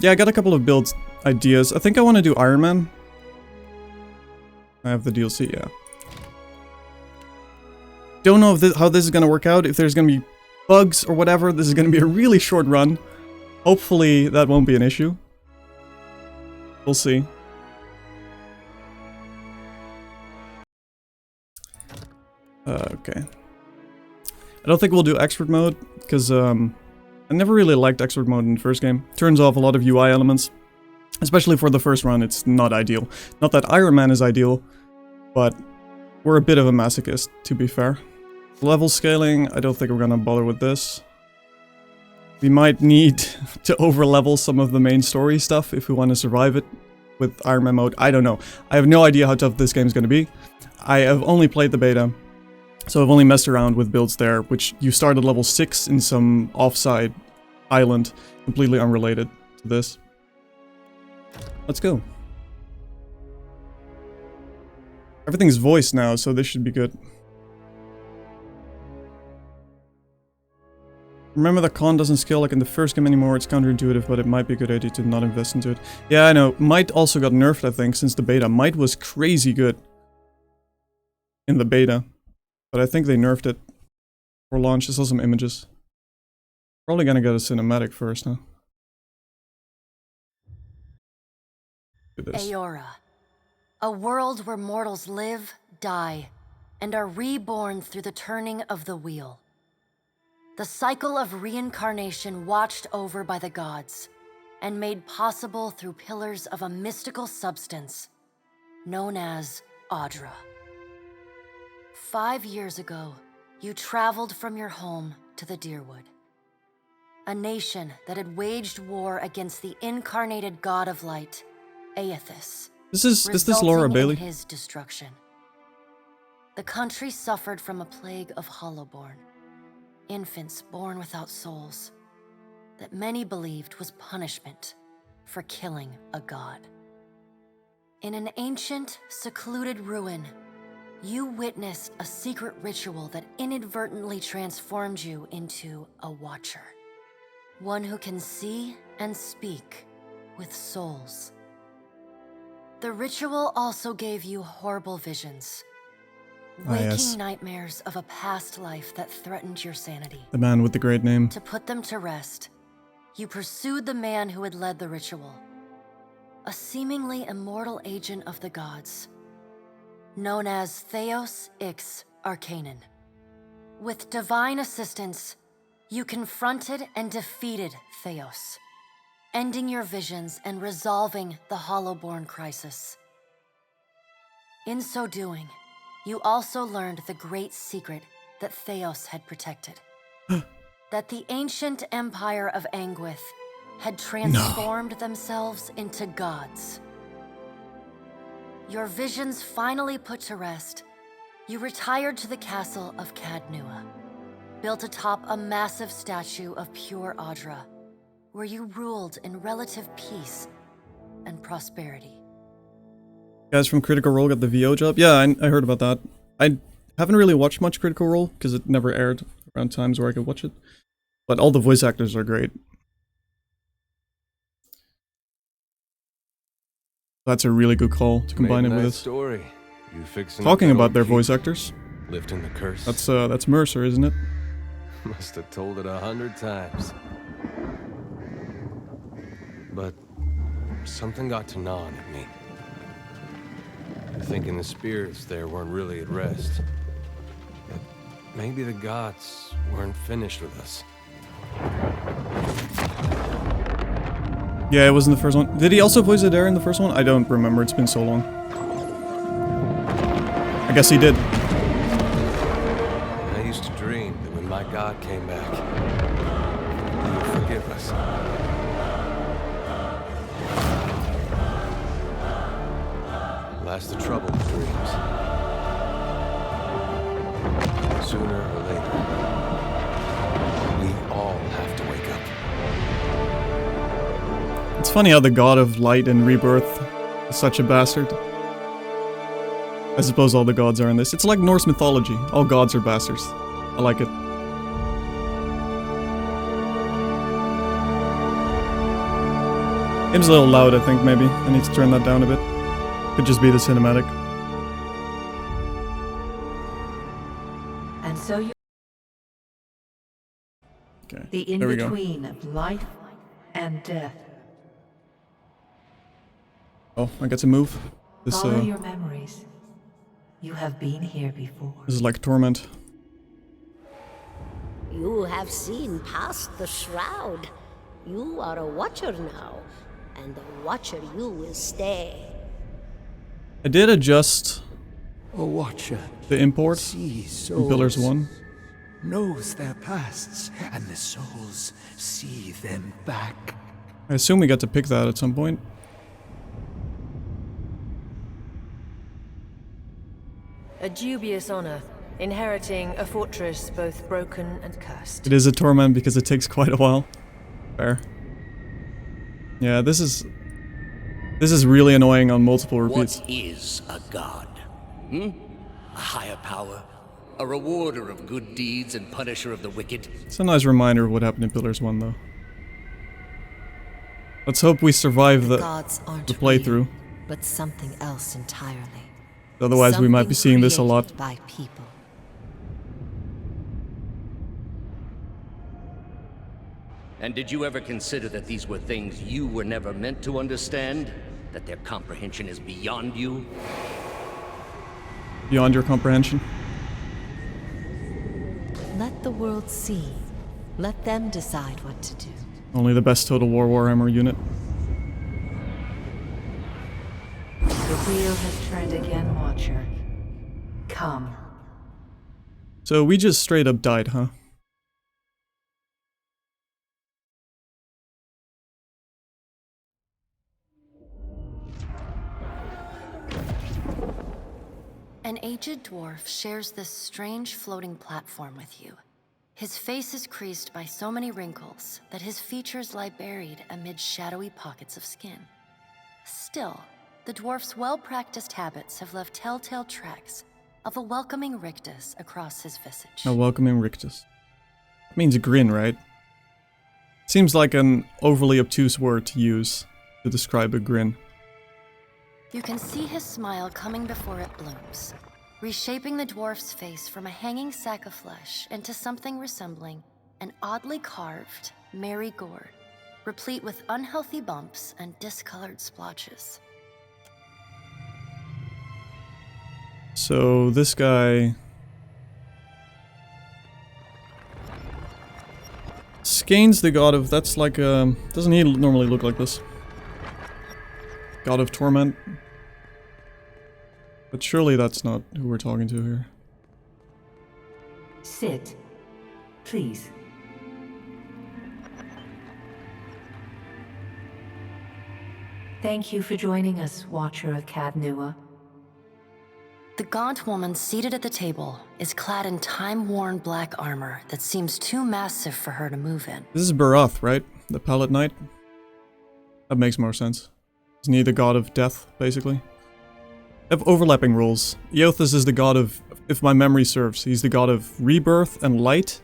Yeah, I got a couple of build ideas. I think I want to do Ironman. I have the DLC, yeah. Don't know if how this is going to work out, if there's going to be bugs or whatever. This is going to be a really short run. Hopefully that won't be an issue. We'll see. Okay. I don't think we'll do expert mode, because I never really liked expert mode in the first game. Turns off a lot of UI elements. Especially for the first run, it's not ideal. Not that Ironman is ideal, but we're a bit of a masochist, to be fair. Level scaling, I don't think we're gonna bother with this. We might need to over-level some of the main story stuff if we want to survive it with Ironman mode. I don't know. I have no idea how tough this game is gonna be. I have only played the beta, so I've only messed around with builds there, which you start at level 6 in some offside island, completely unrelated to this. Let's go. Everything's voiced now, so this should be good. Remember that con doesn't scale like in the first game anymore. It's counterintuitive, but it might be a good idea to not invest into it. Yeah, I know. Might also got nerfed, I think, since the beta. Might was crazy good in the beta, but I think they nerfed it for launch. I saw some images. Probably gonna get a cinematic first, huh? Aora, a world where mortals live, die, and are reborn through the turning of the wheel. The cycle of reincarnation watched over by the gods, and made possible through pillars of a mystical substance known as Audra. 5 years ago, you traveled from your home to the Deerwood, a nation that had waged war against the incarnated god of light, Aethys. Is this Laura Bailey? In his destruction. The country suffered from a plague of hollowborn, infants born without souls, that many believed was punishment for killing a god. In an ancient, secluded ruin, you witnessed a secret ritual that inadvertently transformed you into a watcher. One who can see and speak with souls. The ritual also gave you horrible visions. Waking nightmares of a past life that threatened your sanity. The man with the great name. To put them to rest, you pursued the man who had led the ritual. A seemingly immortal agent of the gods, known as Theos Ix Arcanon. With divine assistance, you confronted and defeated Theos, ending your visions and resolving the Hollowborn crisis. In so doing, you also learned the great secret that Theos had protected. That the ancient empire of Anguith had transformed themselves into gods. Your visions finally put to rest, you retired to the castle of Cadnua, built atop a massive statue of pure Audra, where you ruled in relative peace and prosperity. Guys from Critical Role got the VO job? Yeah, I heard about that. I haven't really watched much Critical Role, because it never aired around times where I could watch it. But all the voice actors are great. That's a really good call to combine it with this. Story. You fixing Talking about their voice actors. Lifting the curse. That's Mercer, isn't it? Must have told it 100 times. But something got to gnawing at me. Thinking the spirits there weren't really at rest. But maybe the gods weren't finished with us. Yeah, it was in the first one. Did he also voice Adair in the first one? I don't remember, it's been so long. I guess he did. I used to dream that when my god came back, he would forgive us. Last the trouble with dreams. Sooner or later, we all have to wake up. It's funny how the god of light and rebirth is such a bastard. I suppose all the gods are in this. It's like Norse mythology. All gods are bastards. I like it. Game's a little loud, I think, maybe. I need to turn that down a bit. Could just be the cinematic. And so you... Okay, The there we go. in-between of life and death. Oh, I get to move. This, Follow your memories. You have been here before. this is like torment. You have seen past the shroud. You are a watcher now, and a watcher you will stay. I did adjust A watcher the import sees from Pillars souls, 1. knows their pasts, and the souls see them back. I assume we get to pick that at some point. A dubious honor, inheriting a fortress both broken and cursed. It is a torment because it takes quite a while. Fair. Yeah, this is really annoying on multiple repeats. What is a god? A higher power? A rewarder of good deeds and punisher of the wicked? It's a nice reminder of what happened in Pillars 1, though. Let's hope we survive the Gods aren't playthrough. real, but something else entirely. Otherwise, we might be seeing this a lot. Created by people. And did you ever consider that these were things you were never meant to understand? That their comprehension is beyond you? Beyond your comprehension. Let the world see. Let them decide what to do. Only the best Total War Warhammer unit. The wheel has turned again, Watcher. Come. So we just straight up died, huh? An aged dwarf shares this strange floating platform with you. His face is creased by so many wrinkles that his features lie buried amid shadowy pockets of skin. Still, the dwarf's well-practiced habits have left telltale tracks of a welcoming rictus across his visage. A welcoming rictus. That means a grin, right? Seems like an overly obtuse word to use to describe a grin. You can see his smile coming before it blooms, reshaping the dwarf's face from a hanging sack of flesh into something resembling an oddly carved, merry gourd, replete with unhealthy bumps and discolored splotches. So this guy... Skane's the god of... That's like doesn't he normally look like this? God of Torment. But surely that's not who we're talking to here. Sit. Please. Thank you for joining us, Watcher of Cadnua. The gaunt woman seated at the table is clad in time-worn black armor that seems too massive for her to move in. This is Barath, right? The Pallet Knight? That makes more sense. Isn't he the god of death, basically? They have overlapping roles. Eothas is the god of, if my memory serves, he's the god of rebirth and light.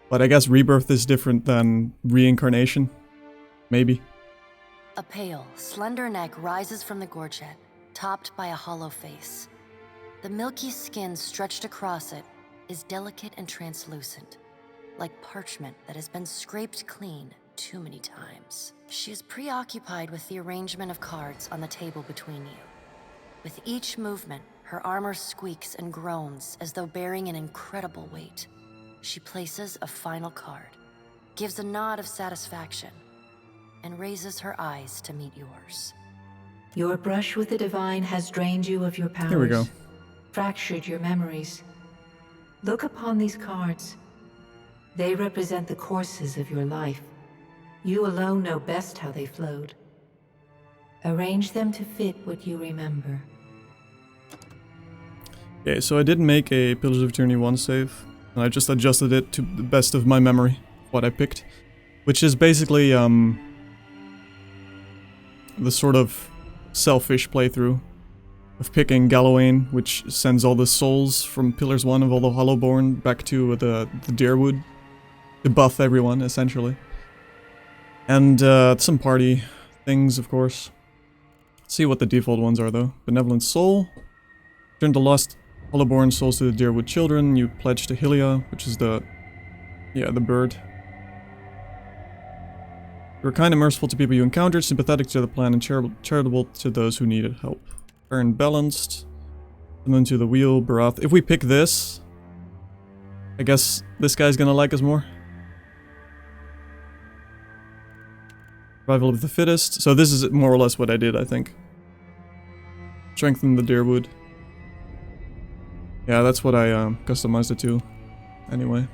But I guess rebirth is different than reincarnation. Maybe. A pale, slender neck rises from the gorget, topped by a hollow face. The milky skin stretched across it is delicate and translucent, like parchment that has been scraped clean too many times. She is preoccupied with the arrangement of cards on the table between you. With each movement, her armor squeaks and groans as though bearing an incredible weight. She places a final card, gives a nod of satisfaction, and raises her eyes to meet yours. Your brush with the divine has drained you of your powers. Here we go. Fractured your memories. Look upon these cards. They represent the courses of your life. You alone know best how they flowed. Arrange them to fit what you remember. Okay, so I didn't make a Pillars of Eternity 1 save. And I just adjusted it to the best of my memory, what I picked. Which is basically, the sort of selfish playthrough of picking Gallowayne, which sends all the souls from Pillars 1 of all the Hollowborn back to the Darewood to buff everyone, essentially. And some party things, of course. Let's see what the default ones are, though. Benevolent Soul. Return the lost Hollowborn souls to the Deerwood children. You pledge to Hylia, which is the... yeah, the bird. You are kind and merciful to people you encountered, sympathetic to the plan, and charitable to those who needed help. Fair and balanced. Summon to the wheel, Barath. If we pick this, I guess this guy's gonna like us more. Survival of the fittest. So this is more or less what I did, I think. Strengthen the Deerwood. Yeah, that's what I customized it to. Anyway.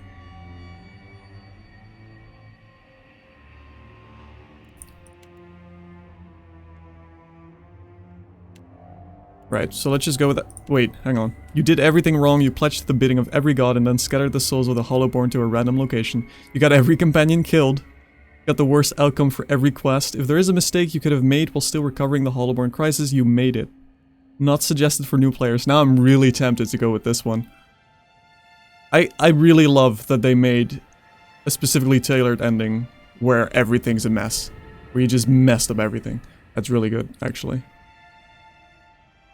Right, so let's just go with that. Wait, hang on. You did everything wrong, you pledged the bidding of every god and then scattered the souls of the Hollowborn to a random location. You got every companion killed. Got the worst outcome for every quest. If there is a mistake you could have made while still recovering the Hollowborn crisis, you made it. Not suggested for new players. Now I'm really tempted to go with this one. I really love that they made a specifically tailored ending where everything's a mess. Where you just messed up everything. That's really good, actually.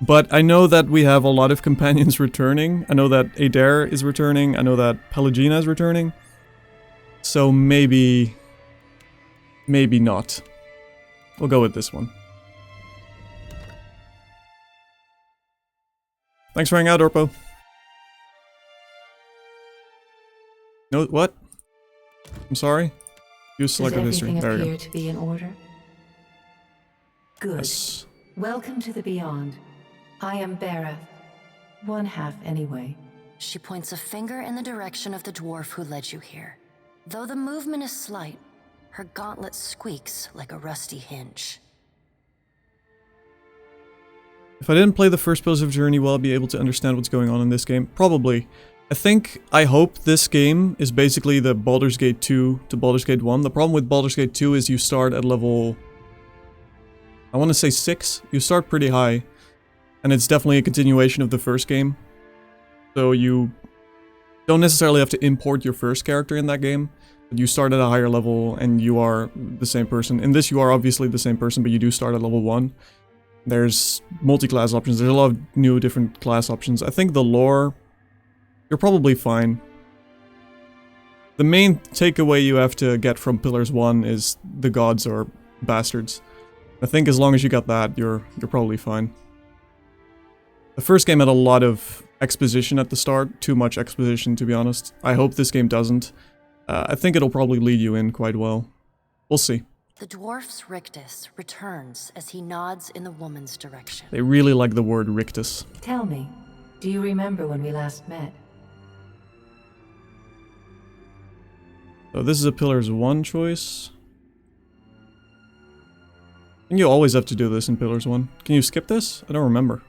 But I know that we have a lot of companions returning. I know that Adair is returning. I know that Pelagina is returning. So maybe... maybe not. We'll go with this one. Thanks for hanging out, Orpo. No, what? I'm sorry? Use selected history. Does There everything we go. appear to be in order? Good. Yes. Welcome to the Beyond. I am Berath. One half, anyway. She points a finger in the direction of the dwarf who led you here. Though the movement is slight, her gauntlet squeaks like a rusty hinge. If I didn't play the first Pillars of Journey, will I be able to understand what's going on in this game? Probably. I hope this game is basically the Baldur's Gate 2 to Baldur's Gate 1. The problem with Baldur's Gate 2 is you start at level... I want to say 6. You start pretty high. And it's definitely a continuation of the first game. So you don't necessarily have to import your first character in that game. But you start at a higher level and you are the same person. In this you are obviously the same person, but you do start at level 1. There's multi-class options. There's a lot of new different class options. I think the lore... you're probably fine. The main takeaway you have to get from Pillars 1 is the gods are bastards. I think as long as you got that, you're probably fine. The first game had a lot of exposition at the start. Too much exposition, to be honest. I hope this game doesn't. I think it'll probably lead you in quite well. We'll see. The dwarf's rictus returns as he nods in the woman's direction. They really like the word rictus. Tell me, do you remember when we last met? So this is a Pillars 1 choice. And you always have to do this in Pillars 1. Can you skip this? I don't remember.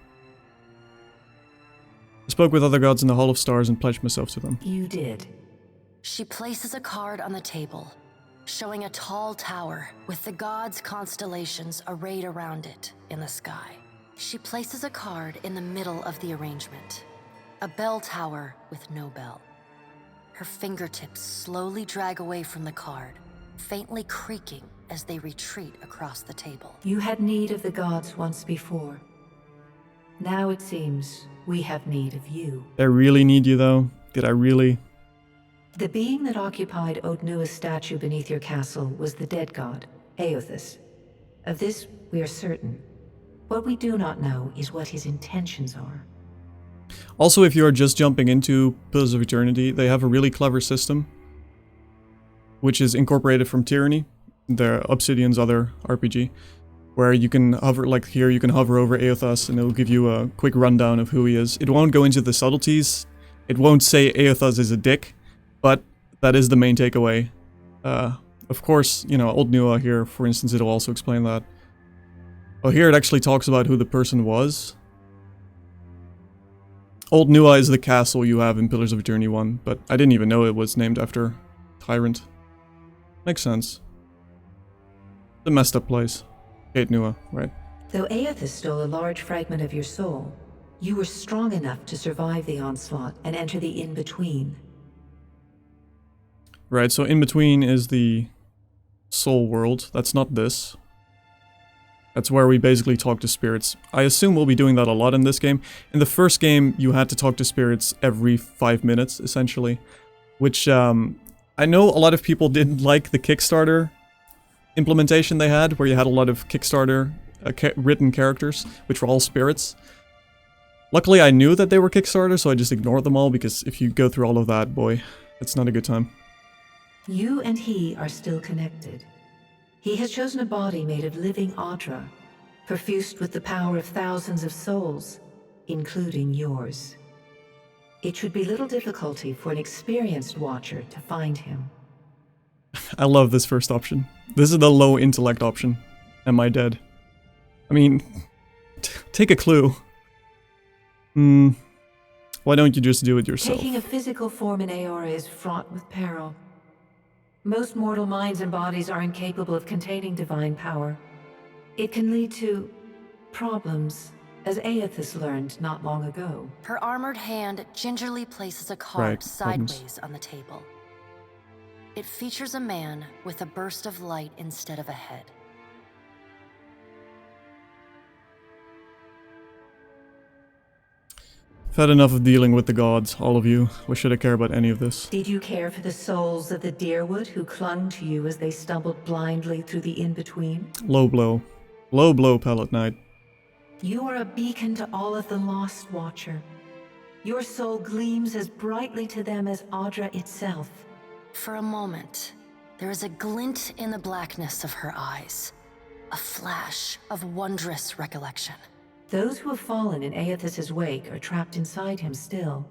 I spoke with other gods in the Hall of Stars and pledged myself to them. You did. She places a card on the table, showing a tall tower with the gods' constellations arrayed around it in the sky. She places a card in the middle of the arrangement, a bell tower with no bell. Her fingertips slowly drag away from the card, faintly creaking as they retreat across the table. You had need of the gods once before. Now it seems we have need of you. Did I really need you though? Did I really? The being that occupied Odnua's statue beneath your castle was the dead god, Eothas. Of this we are certain. What we do not know is what his intentions are. Also, if you are just jumping into Pillars of Eternity, they have a really clever system, which is incorporated from Tyranny, the Obsidian's other RPG, where you can hover, like here, you can hover over Eothas and it'll give you a quick rundown of who he is. It won't go into the subtleties, it won't say Eothas is a dick, but that is the main takeaway. Of course, you know, Old Nua here, for instance, it'll also explain that. Oh, here it actually talks about who the person was. Old Nua is the castle you have in Pillars of Eternity 1, but I didn't even know it was named after Tyrant. Makes sense. The messed up place. Kate Nua, right? Though Eothas stole a large fragment of your soul, you were strong enough to survive the onslaught and enter the in-between. Right, so in between is the soul world. That's not this. That's where we basically talk to spirits. I assume we'll be doing that a lot in this game. In the first game, you had to talk to spirits every 5 minutes, essentially. Which, I know a lot of people didn't like the Kickstarter implementation they had, where you had a lot of Kickstarter written characters, which were all spirits. Luckily, I knew that they were Kickstarter, so I just ignored them all, because if you go through all of that, boy, it's not a good time. You and he are still connected. He has chosen a body made of living Audra, perfused with the power of thousands of souls, including yours. It should be little difficulty for an experienced watcher to find him. I love this first option. This is the low intellect option. Am I dead? I mean, take a clue. Why don't you just do it yourself? Taking a physical form in Aora is fraught with peril. Most mortal minds and bodies are incapable of containing divine power. It can lead to problems, as Aethys learned not long ago. Her armored hand gingerly places a card sideways on the table. It features a man with a burst of light instead of a head. I've had enough of dealing with the gods, all of you. Why should I care about any of this? Did you care for the souls of the Deerwood who clung to you as they stumbled blindly through the in-between? Low blow. Low blow, Pallet Knight. You are a beacon to all of the lost, Watcher. Your soul gleams as brightly to them as Audra itself. For a moment, there is a glint in the blackness of her eyes. A flash of wondrous recollection. Those who have fallen in Aethys' wake are trapped inside him still.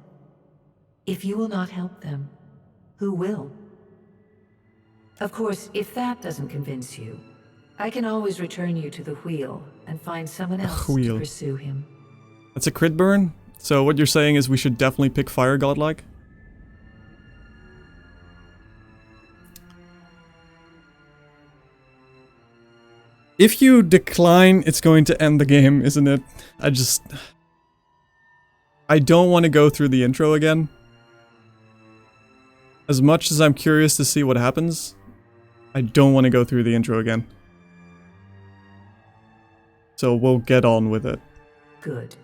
If you will not help them, who will? Of course, if that doesn't convince you, I can always return you to the wheel and find someone else to pursue him. That's a crit burn? So what you're saying is we should definitely pick Fire Godlike? If you decline, it's going to end the game, isn't it? I don't want to go through the intro again. As much as I'm curious to see what happens, I don't want to go through the intro again. So we'll get on with it. Good.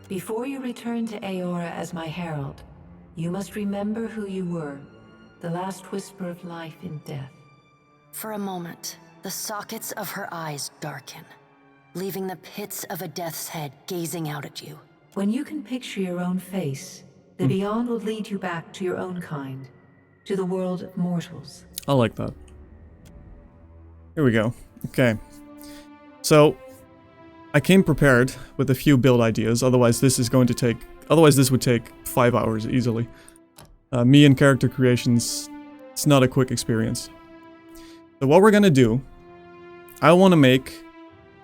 Before you return to Aora as my herald, you must remember who you were, the last whisper of life in death. For a moment, the sockets of her eyes darken, leaving the pits of a death's head gazing out at you. When you can picture your own face, the Beyond will lead you back to your own kind, to the world of mortals. I like that. Here we go. Okay. So, I came prepared with a few build ideas, otherwise this would take 5 hours easily. Me and character creations, it's not a quick experience. So what we're gonna do, I want to make,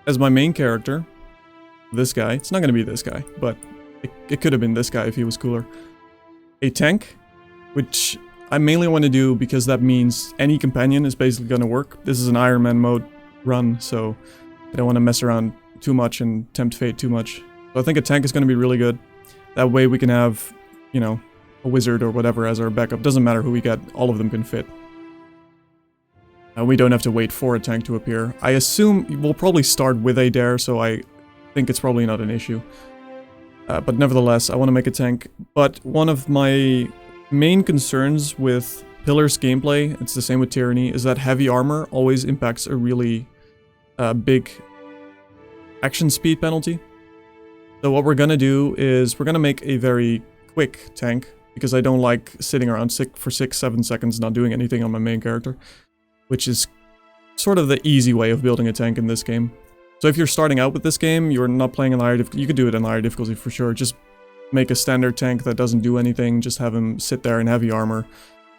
as my main character, this guy. It's not gonna be this guy, but it could have been this guy if he was cooler. A tank, which I mainly want to do because that means any companion is basically gonna work. This is an Ironman mode run, so I don't want to mess around too much and tempt fate too much. So I think a tank is going to be really good. That way we can have, you know, a wizard or whatever as our backup. Doesn't matter who we get, all of them can fit. And we don't have to wait for a tank to appear. I assume we'll probably start with a dare, so I think it's probably not an issue. But nevertheless, I want to make a tank. But one of my main concerns with Pillar's gameplay, it's the same with Tyranny, is that heavy armor always impacts a really big action speed penalty. So what we're gonna do is we're gonna make a very quick tank, because I don't like sitting around for 6-7 seconds not doing anything on my main character, which is sort of the easy way of building a tank in this game. So if you're starting out with this game, you're not playing in higher difficulty, you could do it in higher difficulty for sure. Just make a standard tank that doesn't do anything, just have him sit there in heavy armor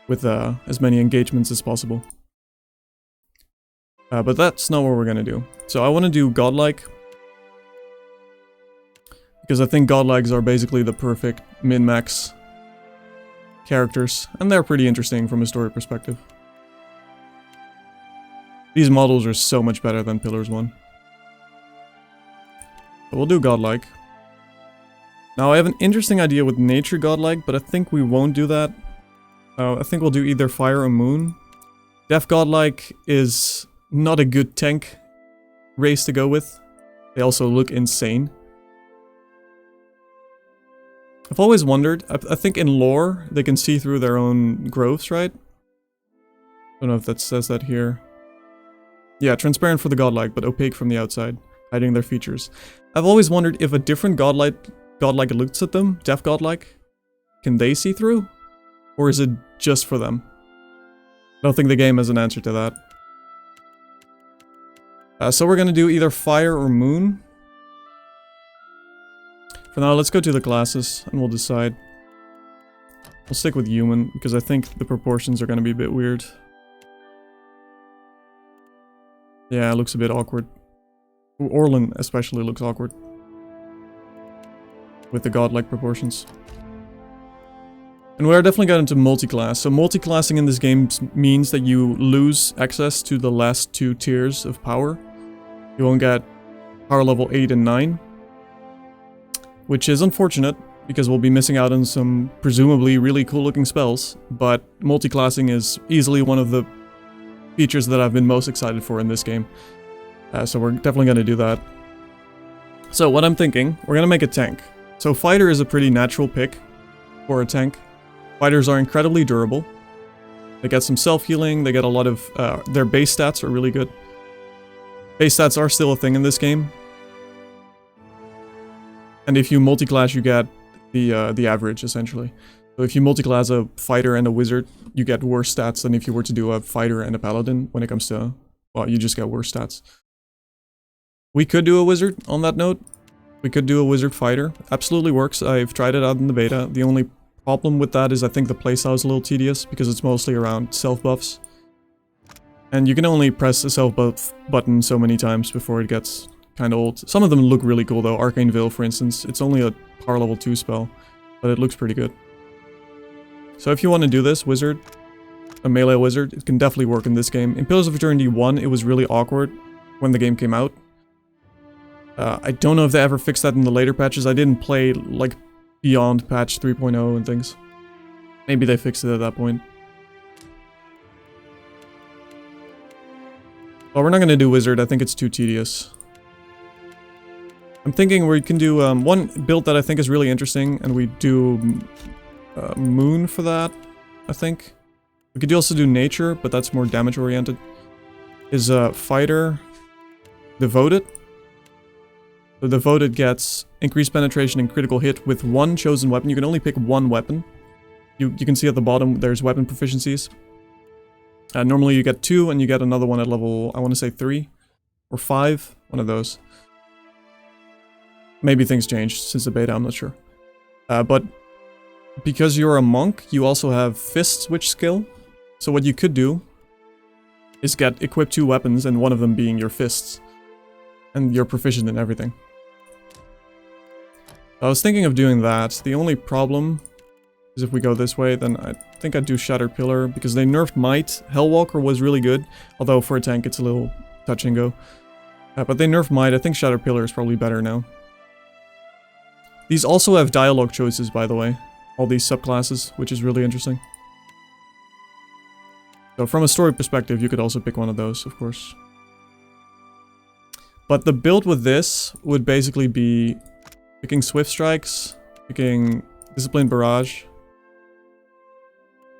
with as many engagements as possible. But that's not what we're gonna do. So I want to do Godlike, because I think Godlikes are basically the perfect min-max characters, and they're pretty interesting from a story perspective. These models are so much better than Pillars 1. But we'll do Godlike. Now I have an interesting idea with Nature Godlike, but I think we won't do that. I think we'll do either Fire or Moon. Death Godlike is not a good tank race to go with. They also look insane. I've always wondered, I think in lore, they can see through their own growths, right? I don't know if that says that here. Yeah, transparent for the Godlike, but opaque from the outside, hiding their features. I've always wondered if a different Godlike looks at them, Death Godlike, can they see through? Or is it just for them? I don't think the game has an answer to that. So we're gonna do either fire or moon. For now, let's go to the classes and we'll decide. We'll stick with human because I think the proportions are gonna be a bit weird. Yeah, it looks a bit awkward. Orlin especially looks awkward. With the godlike proportions. And we're definitely got into multi-class. So multi-classing in this game means that you lose access to the last 2 tiers of power. You won't get power level 8 and 9. Which is unfortunate, because we'll be missing out on some presumably really cool looking spells. But multi-classing is easily one of the features that I've been most excited for in this game. So we're definitely going to do that. So what I'm thinking, we're going to make a tank. So fighter is a pretty natural pick for a tank. Fighters are incredibly durable. They get some self-healing, they get a lot of... their base stats are really good. Base stats are still a thing in this game. And if you multi-class, you get the average, essentially. So if you multi-class a fighter and a wizard, you get worse stats than if you were to do a fighter and a paladin when it comes to... Well, you just get worse stats. We could do a wizard on that note. We could do a wizard fighter. Absolutely works. I've tried it out in the beta. The only problem with that is I think the playstyle is a little tedious because it's mostly around self-buffs. And you can only press the self-buff button so many times before it gets kind of old. Some of them look really cool though. Arcane Veil, for instance. It's only a power level 2 spell, but it looks pretty good. So if you want to do this, wizard, a melee wizard, it can definitely work in this game. In Pillars of Eternity 1, it was really awkward when the game came out. I don't know if they ever fixed that in the later patches. I didn't play, like, beyond patch 3.0 and things. Maybe they fixed it at that point. Well, we're not going to do wizard. I think it's too tedious. I'm thinking we can do one build that I think is really interesting, and we do moon for that, I think. We could also do nature, but that's more damage oriented. Is fighter devoted. So devoted gets increased penetration and critical hit with one chosen weapon. You can only pick one weapon. You can see at the bottom there's weapon proficiencies. Normally you get 2 and you get another one at level, I want to say 3 or 5, one of those. Maybe things changed since the beta, I'm not sure. But because you're a monk, you also have fist switch skill. So what you could do is get equipped 2 weapons and one of them being your fists. And you're proficient in everything. I was thinking of doing that. The only problem is if we go this way, then I think I'd do Shattered Pillar, because they nerfed Might. Hellwalker was really good, although for a tank it's a little touch and go. But they nerfed Might. I think Shattered Pillar is probably better now. These also have dialogue choices, by the way. All these subclasses, which is really interesting. So from a story perspective, you could also pick one of those, of course. But the build with this would basically be picking Swift Strikes, picking Disciplined Barrage.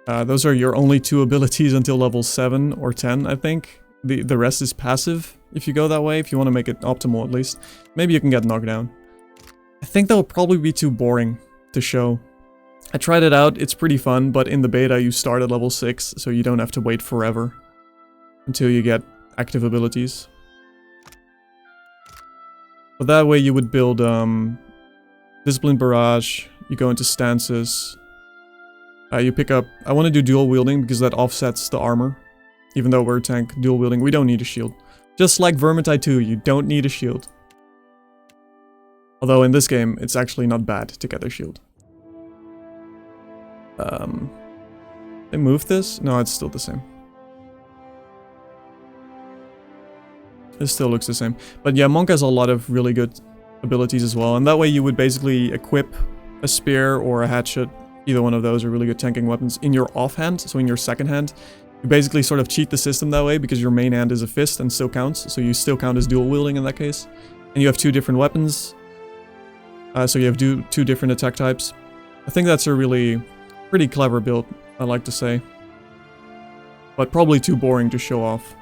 Those are your only 2 abilities until level 7 or 10, I think. The rest is passive, if you go that way, if you want to make it optimal at least. Maybe you can get knocked down. I think that would probably be too boring to show. I tried it out, it's pretty fun, but in the beta you start at level 6, so you don't have to wait forever until you get active abilities. But that way you would build Disciplined Barrage, you go into stances, you pick up... I want to do dual wielding because that offsets the armor. Even though we're a tank, dual wielding, we don't need a shield. Just like Vermintide 2, you don't need a shield. Although in this game, it's actually not bad to get a shield. They moved this? No, it's still the same. This still looks the same. But yeah, Monk has a lot of really good abilities as well. And that way you would basically equip a spear or a hatchet. Either one of those are really good tanking weapons in your offhand, so in your second hand. You basically sort of cheat the system that way because your main hand is a fist and still counts. So you still count as dual wielding in that case. And you have 2 different weapons. So you have 2 different attack types. I think that's a really pretty clever build, I like to say. But probably too boring to show off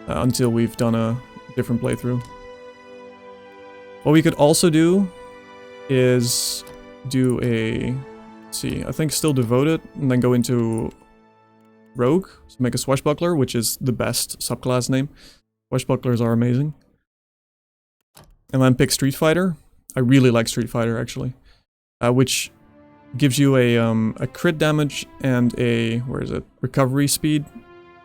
until we've done a different playthrough. What we could also do is do a, let's see, I think still Devoted, and then go into Rogue, so make a Swashbuckler, which is the best subclass name. Swashbucklers are amazing. And then pick Street Fighter. I really like Street Fighter, actually. Which gives you a crit damage and a, where is it, recovery speed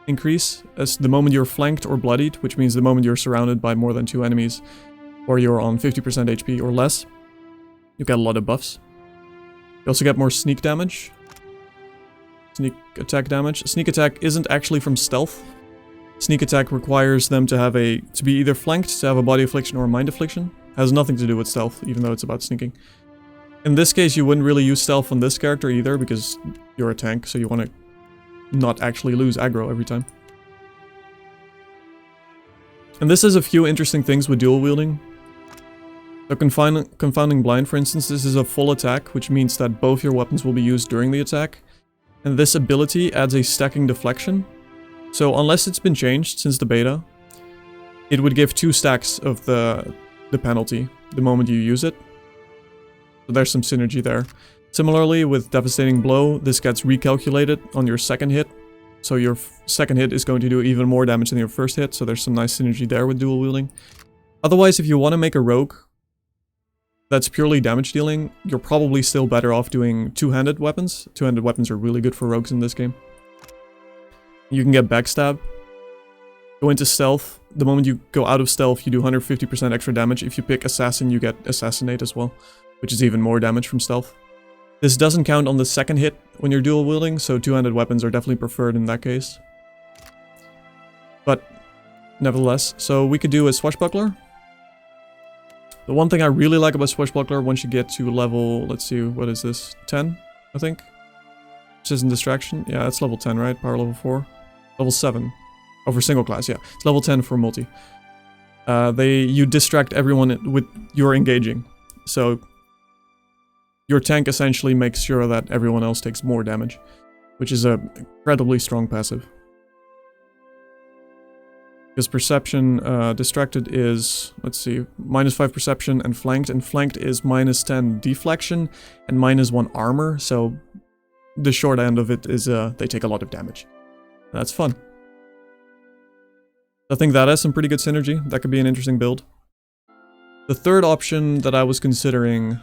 increase as the moment you're flanked or bloodied, which means the moment you're surrounded by more than 2 enemies, or you're on 50% HP or less, you get a lot of buffs. You also get more sneak damage. Sneak attack damage. Sneak attack isn't actually from stealth. Sneak attack requires them to have to be either flanked, to have a body affliction or a mind affliction. Has nothing to do with stealth, even though it's about sneaking. In this case, you wouldn't really use stealth on this character either, because you're a tank, so you want to not actually lose aggro every time. And this has a few interesting things with dual wielding. So Confounding Blind, for instance, this is a full attack, which means that both your weapons will be used during the attack. And this ability adds a stacking deflection. So unless it's been changed since the beta, it would give 2 stacks of the penalty the moment you use it. So there's some synergy there. Similarly, with Devastating Blow, this gets recalculated on your second hit. So your second hit is going to do even more damage than your first hit, so there's some nice synergy there with dual wielding. Otherwise, if you want to make a rogue that's purely damage dealing, you're probably still better off doing two-handed weapons. Two-handed weapons are really good for rogues in this game. You can get backstab. Go into stealth. The moment you go out of stealth, you do 150% extra damage. If you pick assassin, you get assassinate as well, which is even more damage from stealth. This doesn't count on the second hit when you're dual wielding, so two-handed weapons are definitely preferred in that case. But nevertheless, so we could do a swashbuckler. The one thing I really like about swashbuckler, once you get to level, let's see, what is this? 10, I think? Precision distraction. Yeah, that's level 10, right? Power level 4. Level 7. Oh, for single class, yeah. It's level 10 for multi. You distract everyone with your engaging. So your tank essentially makes sure that everyone else takes more damage, which is a incredibly strong passive. Because perception, distracted is, let's see, -5 perception and flanked is -10 deflection and -1 armor, so the short end of it is they take a lot of damage. That's fun. I think that has some pretty good synergy. That could be an interesting build. The third option that I was considering,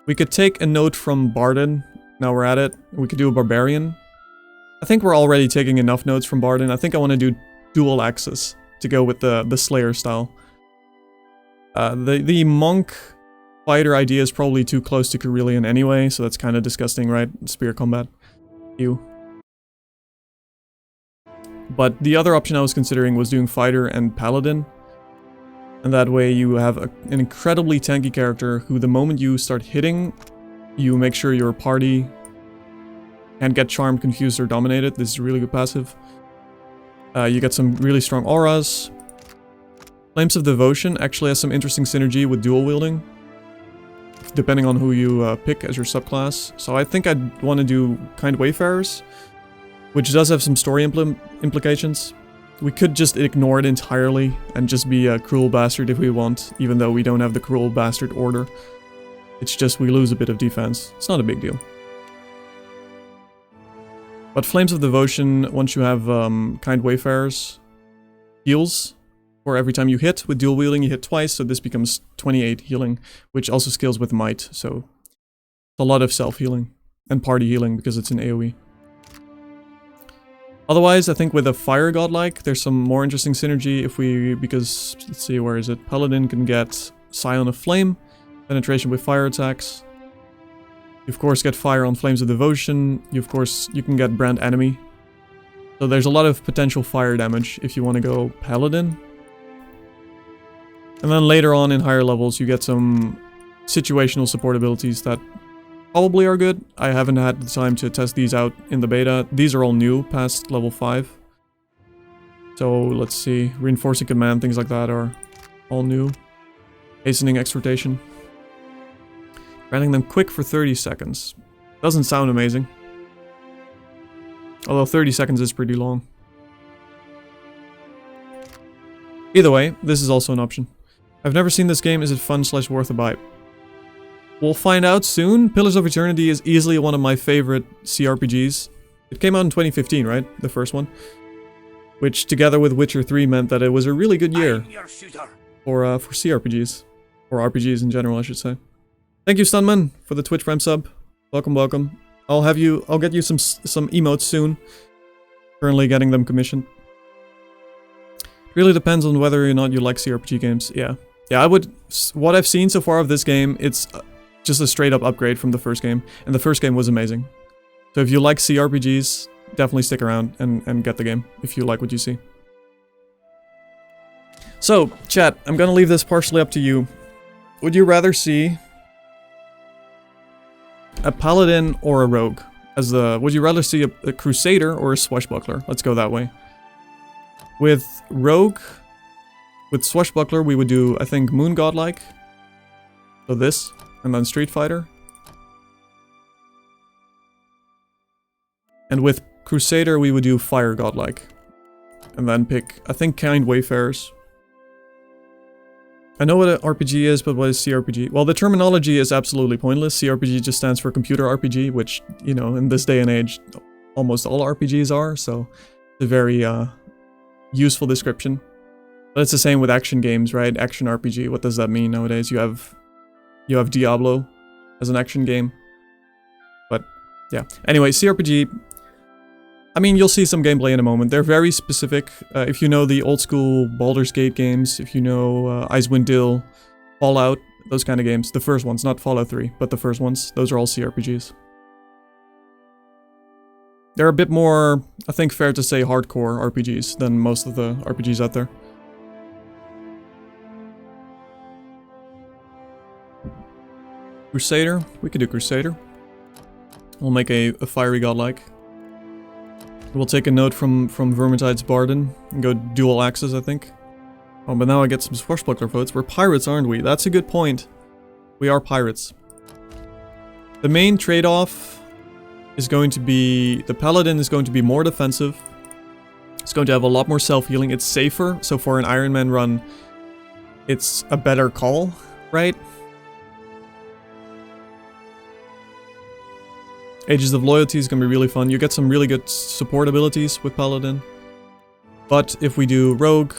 we could take a note from Bardin. Now we're at it. We could do a Barbarian. I think we're already taking enough notes from Bardin. I think I want to do dual axis to go with the Slayer style. The monk fighter idea is probably too close to Carillion anyway, so that's kind of disgusting, right? Spear combat. Ew. But the other option I was considering was doing fighter and paladin. And that way you have an incredibly tanky character who, the moment you start hitting, you make sure your party can't get charmed, confused, or dominated. This is a really good passive. You get some really strong auras. Flames of Devotion actually has some interesting synergy with dual wielding, depending on who you pick as your subclass. So I think I'd want to do Kind Wayfarers, which does have some story implications. We could just ignore it entirely and just be a Cruel Bastard if we want, even though we don't have the Cruel Bastard order. It's just we lose a bit of defense. It's not a big deal. But Flames of Devotion, once you have Kind Wayfarers, heals for every time you hit. With dual wielding, you hit twice, so this becomes 28 healing, which also scales with might, so a lot of self-healing and party healing because it's an AoE. Otherwise, I think with a Fire Godlike, there's some more interesting synergy because, let's see, where is it? Paladin can get Scion of Flame, penetration with fire attacks. You of course get fire on Flames of Devotion. You can get Brand Enemy. So there's a lot of potential fire damage if you want to go Paladin. And then later on in higher levels you get some situational support abilities that probably are good. I haven't had the time to test these out in the beta. These are all new, past level 5. So let's see, reinforcing command, things like that are all new. Hastening exhortation. Granting them quick for 30 seconds. Doesn't sound amazing. Although 30 seconds is pretty long. Either way, this is also an option. I've never seen this game. Is it fun / worth a buy? We'll find out soon. Pillars of Eternity is easily one of my favorite CRPGs. It came out in 2015, right? The first one. Which, together with Witcher 3, meant that it was a really good year for CRPGs. Or RPGs in general, I should say. Thank you, Stunman, for the Twitch Prime sub. Welcome, welcome. I'll get you some emotes soon. Currently getting them commissioned. Really depends on whether or not you like CRPG games. Yeah, I would. What I've seen so far of this game, it's just a straight up upgrade from the first game, and the first game was amazing. So if you like CRPGs, definitely stick around and get the game if you like what you see. So, chat, I'm gonna leave this partially up to you. Would you rather see a paladin or a rogue? Would you rather see a crusader or a swashbuckler? Let's go that way. With rogue, with swashbuckler, we would do, I think, moon godlike. So this, and then street fighter. And with crusader, we would do fire godlike. And then pick, I think, kind wayfarers. I know what an RPG is, but what is CRPG? Well, the terminology is absolutely pointless. CRPG just stands for computer RPG, which, you know, in this day and age, almost all RPGs are, so it's a very useful description. But it's the same with action games, right? Action RPG, what does that mean nowadays? You have Diablo as an action game. But, yeah. Anyway, CRPG, I mean, you'll see some gameplay in a moment. They're very specific. If you know the old school Baldur's Gate games, if you know Icewind Dale, Fallout, those kind of games. The first ones, not Fallout 3, but the first ones. Those are all CRPGs. They're a bit more, I think, fair to say, hardcore RPGs than most of the RPGs out there. Crusader. We could do Crusader. We'll make a fiery godlike. We'll take a note from Vermintide's Barden and go dual axes, I think. Oh, but now I get some swashbuckler votes. We're pirates, aren't we? That's a good point. We are pirates. The main trade-off is going to be... The paladin is going to be more defensive. It's going to have a lot more self-healing. It's safer, so for an Ironman run, it's a better call, right? Ages of Loyalty is going to be really fun. You get some really good support abilities with Paladin. But if we do Rogue,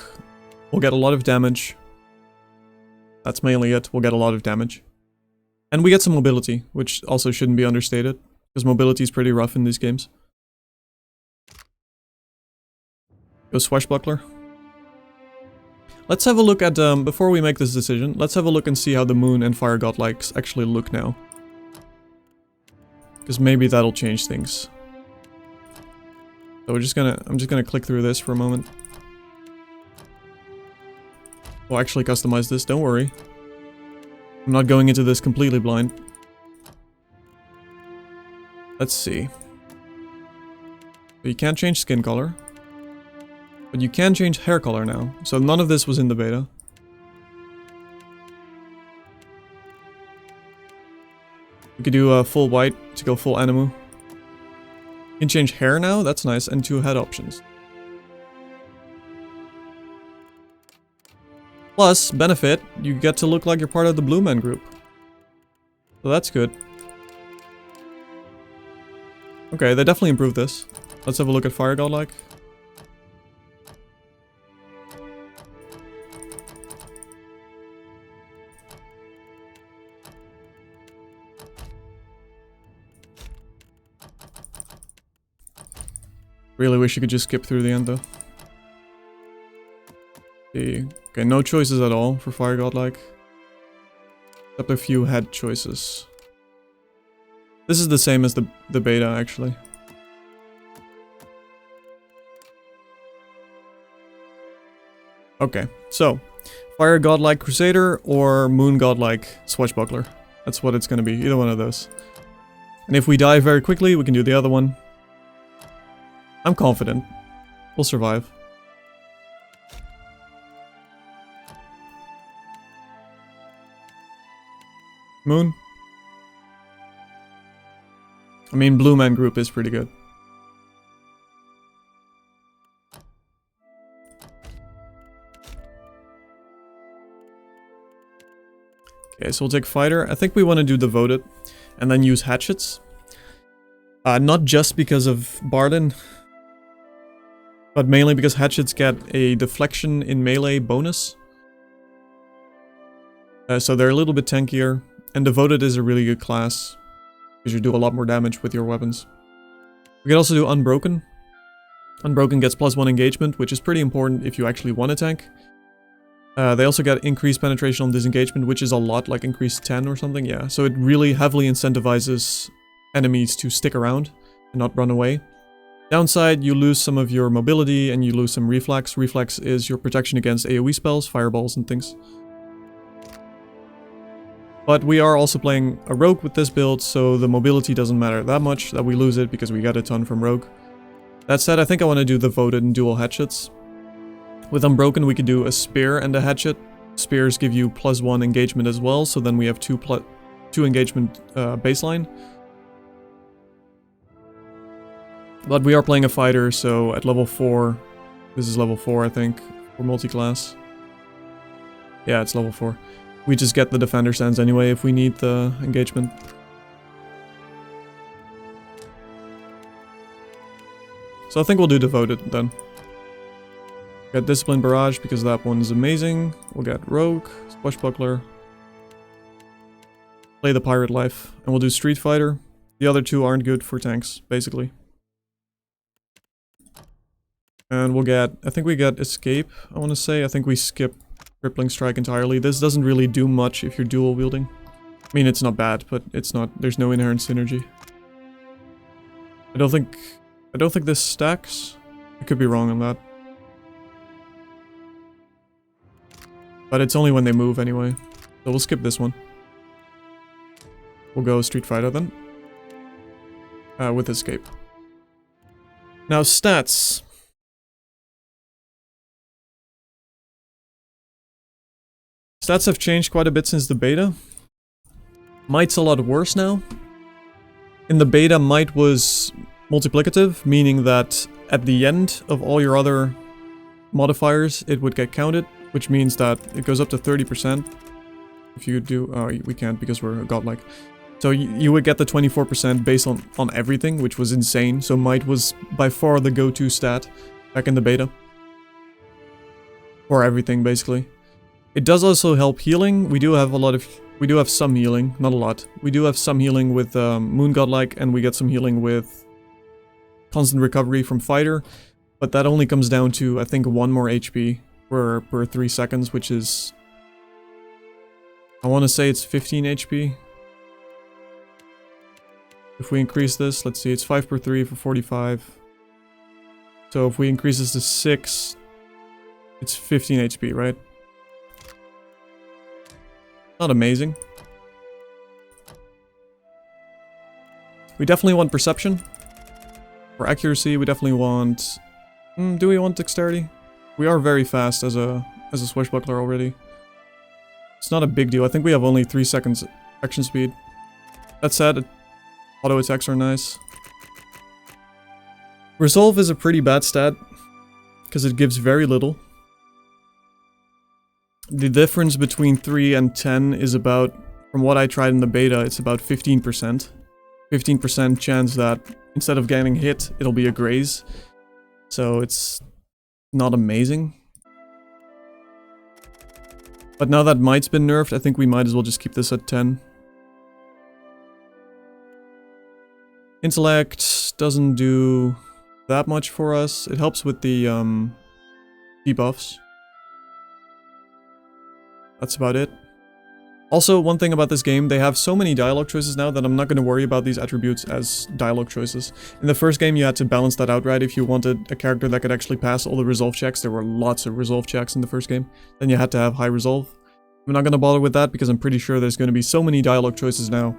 we'll get a lot of damage. That's mainly it. We'll get a lot of damage. And we get some mobility, which also shouldn't be understated. Because mobility is pretty rough in these games. Go Swashbuckler. Let's have a look at, before we make this decision, let's have a look and see how the Moon and Fire Godlikes actually look now. Because maybe that'll change things. So I'm just gonna click through this for a moment. We'll actually customize this, don't worry. I'm not going into this completely blind. Let's see. So you can't change skin color. But you can change hair color now. So none of this was in the beta. We could do full white to go full animu. You can change hair now, that's nice, and 2 head options. Plus, benefit, you get to look like you're part of the Blue Man group. So that's good. Okay, they definitely improved this. Let's have a look at Fire Godlike. Really wish you could just skip through the end though. See. Okay, no choices at all for Fire Godlike. Except a few head choices. This is the same as the beta actually. Okay, so Fire Godlike Crusader or Moon Godlike Swashbuckler. That's what it's gonna be, either one of those. And if we die very quickly, we can do the other one. I'm confident. We'll survive. Moon. I mean, Blue Man Group is pretty good. Okay, so we'll take Fighter. I think we want to do Devoted and then use Hatchets. Not just because of Barden, but mainly because Hatchets get a deflection in melee bonus. So they're a little bit tankier, and Devoted is a really good class, because you do a lot more damage with your weapons. We can also do Unbroken. Unbroken gets +1 engagement, which is pretty important if you actually want to tank. They also get increased penetration on disengagement, which is a lot, like increased 10 or something, yeah. So it really heavily incentivizes enemies to stick around and not run away. Downside, you lose some of your mobility and you lose some reflex. Reflex is your protection against AoE spells, fireballs and things. But we are also playing a Rogue with this build, so the mobility doesn't matter that much that we lose it because we got a ton from Rogue. That said, I think I want to do the Devoted and dual Hatchets. With Unbroken, we could do a Spear and a Hatchet. Spears give you +1 engagement as well, so then we have 2 engagement baseline. But we are playing a Fighter, so at level 4, this is level 4 I think, for multi-class. Yeah, it's level 4. We just get the Defender Stance anyway if we need the engagement. So I think we'll do Devoted then. Get Discipline Barrage because that one is amazing. We'll get Rogue, Swashbuckler. Play the Pirate Life. And we'll do Street Fighter. The other two aren't good for tanks, basically. And we'll get, I think we get Escape, I want to say. I think we skip Crippling Strike entirely. This doesn't really do much if you're dual wielding. I mean, it's not bad, but it's not, there's no inherent synergy. I don't think this stacks. I could be wrong on that. But it's only when they move anyway. So we'll skip this one. We'll go Street Fighter then. With Escape. Now stats. Stats have changed quite a bit since the beta. Might's a lot worse now. In the beta, Might was multiplicative, meaning that at the end of all your other modifiers, it would get counted, which means that it goes up to 30%. If you do... oh, we can't because we're godlike. So you would get the 24% based on everything, which was insane. So Might was by far the go-to stat back in the beta. For everything, basically. It does also help healing. We do have some healing, not a lot. We do have some healing with Moon Godlike, and we get some healing with Constant Recovery from Fighter. But that only comes down to, I think, 1 more HP per 3 seconds, which is... I want to say it's 15 HP. If we increase this, let's see, it's 5 per 3 for 45. So if we increase this to 6, it's 15 HP, right? Not amazing. We definitely want Perception. For accuracy, we definitely want... do we want Dexterity? We are very fast as a Swashbuckler already. It's not a big deal. I think we have only 3 seconds action speed. That said, auto attacks are nice. Resolve is a pretty bad stat, because it gives very little. The difference between 3 and 10 is about, from what I tried in the beta, it's about 15%. 15% chance that instead of getting hit, it'll be a graze. So it's not amazing. But now that Might's been nerfed, I think we might as well just keep this at 10. Intellect doesn't do that much for us. It helps with the debuffs. That's about it. Also, one thing about this game, they have so many dialogue choices now that I'm not going to worry about these attributes as dialogue choices. In the first game, you had to balance that out, right? If you wanted a character that could actually pass all the resolve checks, there were lots of resolve checks in the first game. Then you had to have high resolve. I'm not going to bother with that because I'm pretty sure there's going to be so many dialogue choices now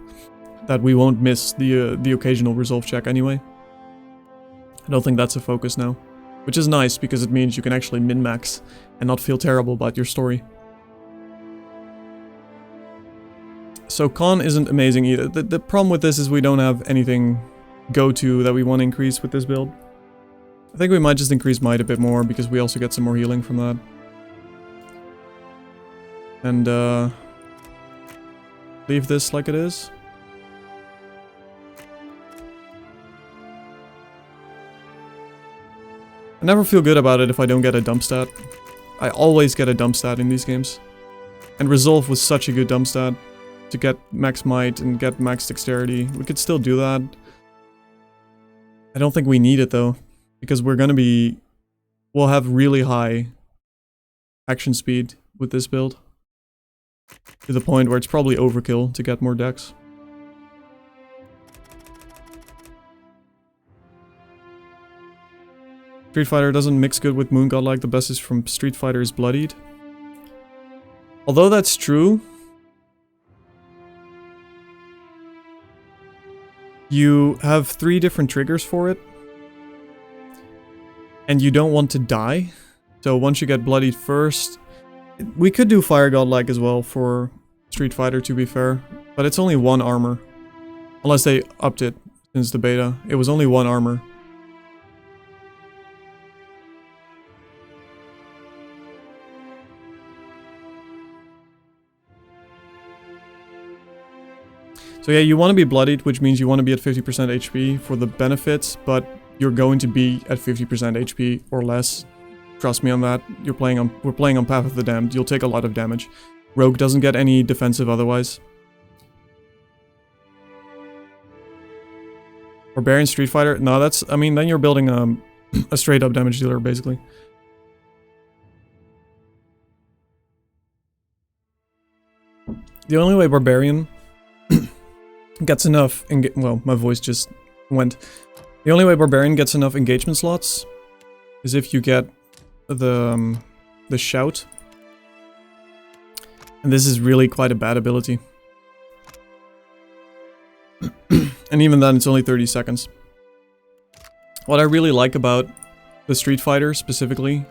that we won't miss the occasional resolve check anyway. I don't think that's a focus now. Which is nice, because it means you can actually min-max and not feel terrible about your story. So con isn't amazing either. The problem with this is we don't have anything go-to that we want to increase with this build. I think we might just increase might a bit more, because we also get some more healing from that. And leave this like it is. I never feel good about it if I don't get a dump stat. I always get a dump stat in these games. And Resolve was such a good dump stat. To get max might and get max dexterity. We could still do that. I don't think we need it though. Because we're gonna be... We'll have really high action speed with this build. To the point where it's probably overkill to get more dex. Street Fighter doesn't mix good with Moon Godlike. The best is from Street Fighter is Bloodied. Although that's true, you have 3 different triggers for it. And you don't want to die. So once you get Bloodied first... We could do Fire Godlike as well for Street Fighter, to be fair. But it's only 1 armor. Unless they upped it since the beta. It was only 1 armor. So yeah, you want to be bloodied, which means you want to be at 50% HP for the benefits, but you're going to be at 50% HP or less. Trust me on that. We're playing on Path of the Damned. You'll take a lot of damage. Rogue doesn't get any defensive otherwise. Barbarian Street Fighter? No, that's... I mean, then you're building a straight up damage dealer, basically. The only way Barbarian gets enough... Well, my voice just went. The only way Barbarian gets enough engagement slots is if you get the shout. And this is really quite a bad ability. And even then, it's only 30 seconds. What I really like about the Street Fighter specifically,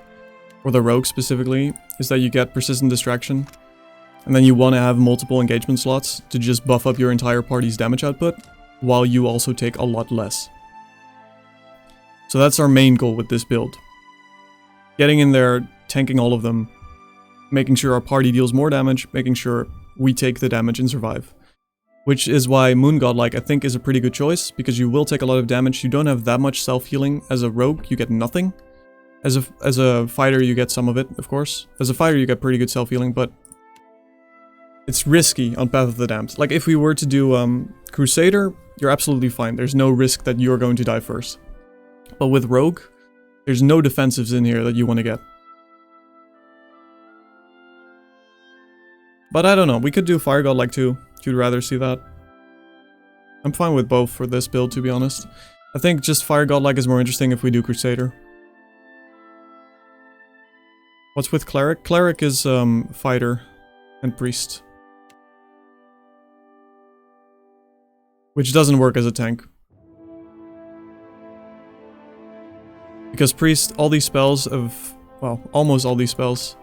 or the Rogue specifically, is that you get Persistent Distraction. And then you want to have multiple engagement slots to just buff up your entire party's damage output, while you also take a lot less. So that's our main goal with this build. Getting in there, tanking all of them, making sure our party deals more damage, making sure we take the damage and survive. Which is why Moon Godlike I think is a pretty good choice, because you will take a lot of damage, you don't have that much self-healing. As a rogue, you get nothing. As a fighter, you get some of it, of course. As a fighter, you get pretty good self-healing, but it's risky on Path of the Damned. Like, if we were to do Crusader, you're absolutely fine. There's no risk that you're going to die first. But with Rogue, there's no defensives in here that you want to get. But I don't know, we could do Fire Godlike too, if you'd rather see that. I'm fine with both for this build, to be honest. I think just Fire Godlike is more interesting if we do Crusader. What's with Cleric? Cleric is Fighter and Priest. Which doesn't work as a tank. Because Priest, all these spells of... Well, almost all these spells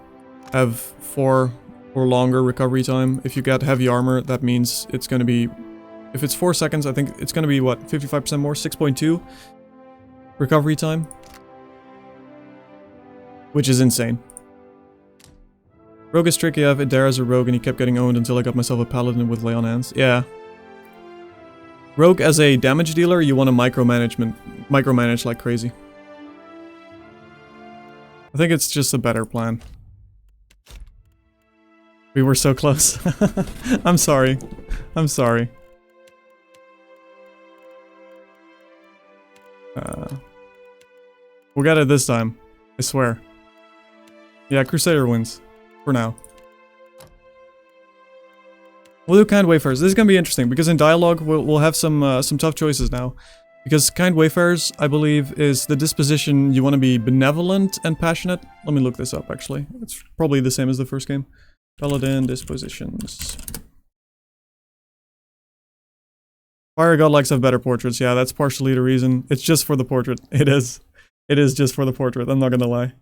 have 4 or longer recovery time. If you get heavy armor, that means it's going to be... If it's 4 seconds, I think it's going to be, what, 55% more? 6.2 recovery time? Which is insane. Rogue is tricky. I have Idara as a rogue and he kept getting owned until I got myself a paladin with lay on hands. Yeah. Rogue as a damage dealer, you want to micromanage like crazy. I think it's just a better plan. We were so close. I'm sorry. I'm sorry. We'll get it this time. I swear. Yeah, Crusader wins. For now. We'll do Kind Wayfarers. This is gonna be interesting, because in dialogue we'll have some tough choices now. Because Kind Wayfarers, I believe, is the disposition you want to be benevolent and passionate. Let me look this up, actually. It's probably the same as the first game. Paladin dispositions. Fire godlikes have better portraits. Yeah, that's partially the reason. It's just for the portrait. It is. It is just for the portrait. I'm not gonna lie.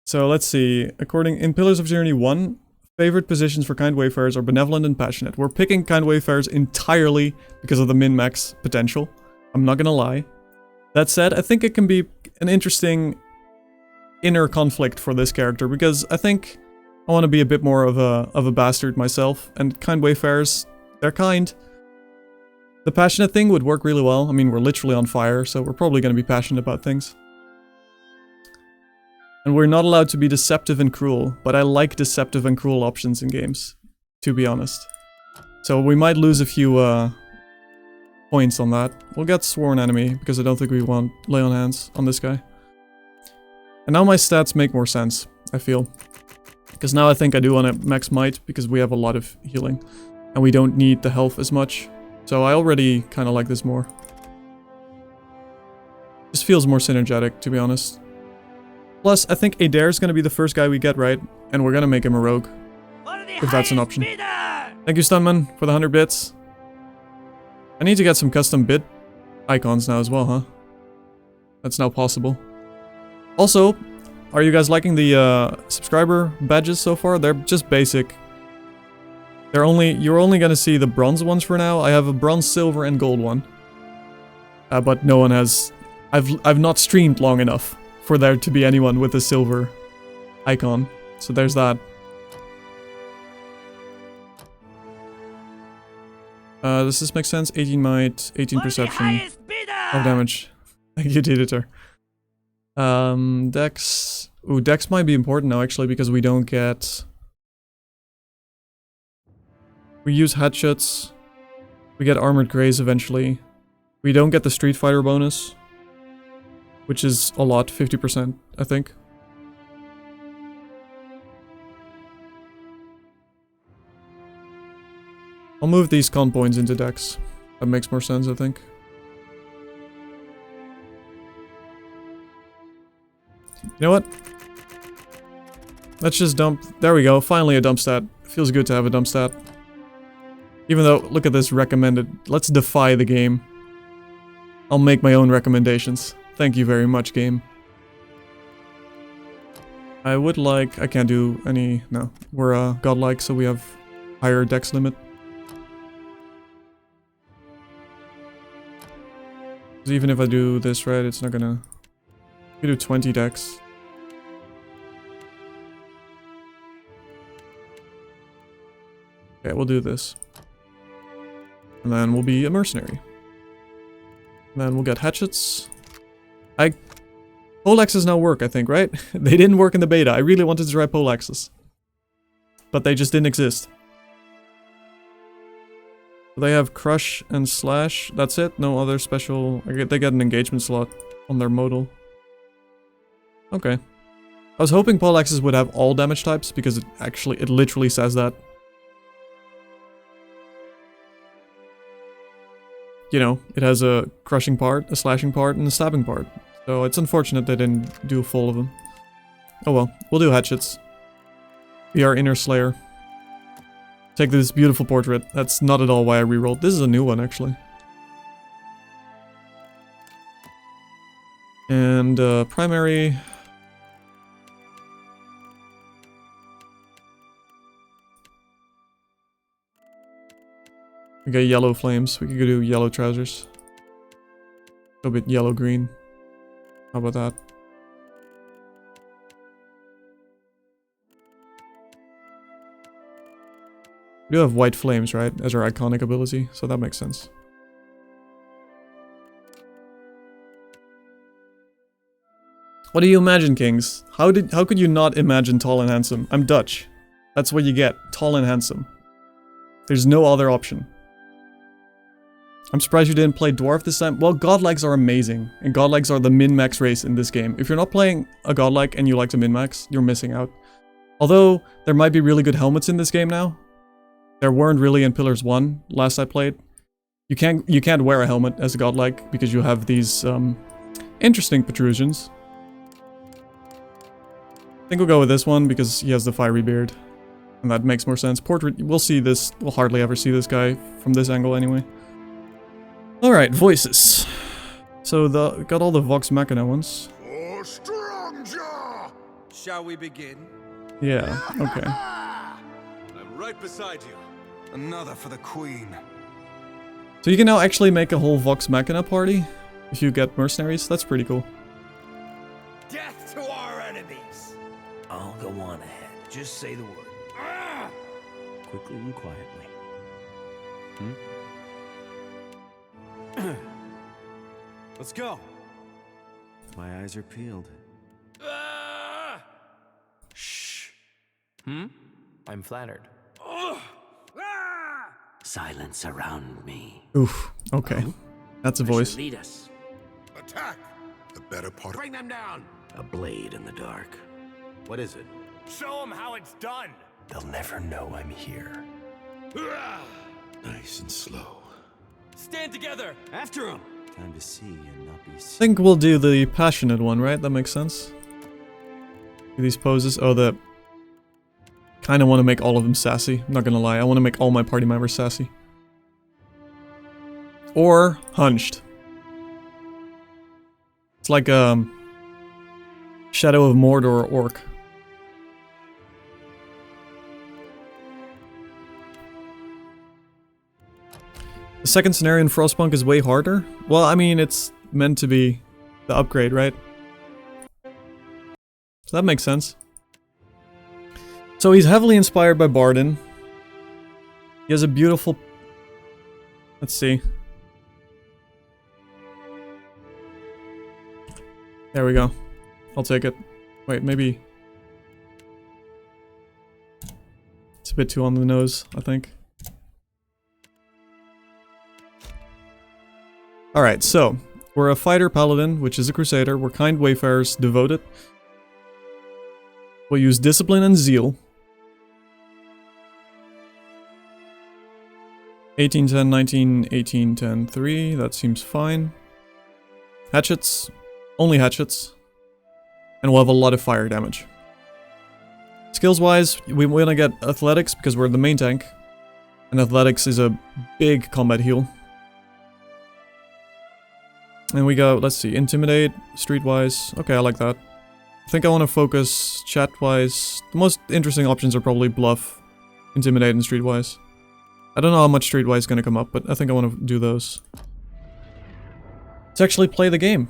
So let's see. In Pillars of Journey 1, favorite positions for kind wayfarers are benevolent and passionate. We're picking kind wayfarers entirely because of the min-max potential. I'm not gonna lie. That said, I think it can be an interesting inner conflict for this character because I think I want to be a bit more of a bastard myself, and kind wayfarers, they're kind. The passionate thing would work really well. I mean, we're literally on fire, so we're probably going to be passionate about things. And we're not allowed to be deceptive and cruel, but I like deceptive and cruel options in games, to be honest. So we might lose a few points on that. We'll get Sworn Enemy, because I don't think we want Lay on Hands on this guy. And now my stats make more sense, I feel. Because now I think I do want to max might, because we have a lot of healing. And we don't need the health as much. So I already kind of like this more. This feels more synergetic, to be honest. Plus, I think Adair is going to be the first guy we get, right? And we're going to make him a rogue. If that's an option. Thank you, Stunman, for the 100 bits. I need to get some custom bit icons now as well, huh? That's now possible. Also, are you guys liking the subscriber badges so far? They're just basic. You're only going to see the bronze ones for now. I have a bronze, silver, and gold one. But no one has... I've not streamed long enough for there to be anyone with a silver icon. So there's that. Does this make sense? 18 might, 18 perception. Of damage. Thank you, editor. Dex. Ooh, Dex might be important now actually because we don't get... We use headshots. We get armored grays eventually. We don't get the Street Fighter bonus. Which is a lot, 50%, I think. I'll move these con points into Dex. That makes more sense, I think. You know what? Let's just dump... There we go, finally a dump stat. Feels good to have a dump stat. Even though, look at this recommended. Let's defy the game. I'll make my own recommendations. Thank you very much, game. I would like... I can't do any... No. We're godlike, so we have higher dex limit. Even if I do this right, it's not gonna... We do 20 dex. Okay, we'll do this. And then we'll be a mercenary. And then we'll get hatchets. Poleaxes now work, I think, right? They didn't work in the beta. I really wanted to try poleaxes. But they just didn't exist. They have crush and slash. That's it. No other special... They get an engagement slot on their modal. Okay. I was hoping poleaxes would have all damage types because it literally says that. You know, it has a crushing part, a slashing part, and a stabbing part. So it's unfortunate they didn't do full of them. Oh well, we'll do hatchets. Be our inner slayer. Take this beautiful portrait. That's not at all why I rerolled. This is a new one, actually. And primary... We got yellow flames. We could do yellow trousers. A little bit yellow-green. How about that? We do have white flames, right? As our iconic ability, so that makes sense. What do you imagine, Kings? How could you not imagine tall and handsome? I'm Dutch. That's what you get. Tall and handsome. There's no other option. I'm surprised you didn't play Dwarf this time. Well, Godlikes are amazing. And Godlikes are the min-max race in this game. If you're not playing a Godlike and you like to min-max, you're missing out. Although, there might be really good helmets in this game now. There weren't really in Pillars 1, last I played. You can't wear a helmet as a Godlike because you have these interesting protrusions. I think we'll go with this one because he has the fiery beard. And that makes more sense. Portrait, we'll see this, we'll hardly ever see this guy from this angle anyway. Alright, voices. So got all the Vox Machina ones. For Strongjaw! Shall we begin? Yeah, okay. I'm right beside you. Another for the Queen. So you can now actually make a whole Vox Machina party if you get mercenaries. That's pretty cool. Death to our enemies! I'll go on ahead. Just say the word. Quickly and quietly. Let's go. My eyes are peeled. Shh. I'm flattered. Silence around me. Oof, okay. That's a voice. Lead us. Attack! The better part. Bring them down! A blade in the dark. What is it? Show them how it's done! They'll never know I'm here. Nice and slow. Stand together! After him! Time to see and not be I seen. think we'll do the passionate one, right? That makes sense. These poses. Oh, the... Kinda want to make all of them sassy. I'm not gonna lie, I want to make all my party members sassy. Or hunched. It's like Shadow of Mordor orc. The second scenario in Frostpunk is way harder. Well, I mean, it's meant to be the upgrade, right? So that makes sense. So he's heavily inspired by Bardin. He has a beautiful... Let's see. There we go. I'll take it. Wait, maybe... It's a bit too on the nose, I think. Alright, so... We're a fighter paladin, which is a crusader. We're kind wayfarers, devoted. We'll use discipline and zeal. 1810, 19, 18, 10, 3. That seems fine. Hatchets. Only hatchets. And we'll have a lot of fire damage. Skills-wise, we want to get athletics because we're the main tank. And athletics is a big combat heal. And we got, let's see, intimidate, streetwise. Okay, I like that. I think I want to focus chat-wise. The most interesting options are probably bluff, intimidate, and streetwise. I don't know how much streetwise is going to come up, but I think I want to do those. Let's actually play the game.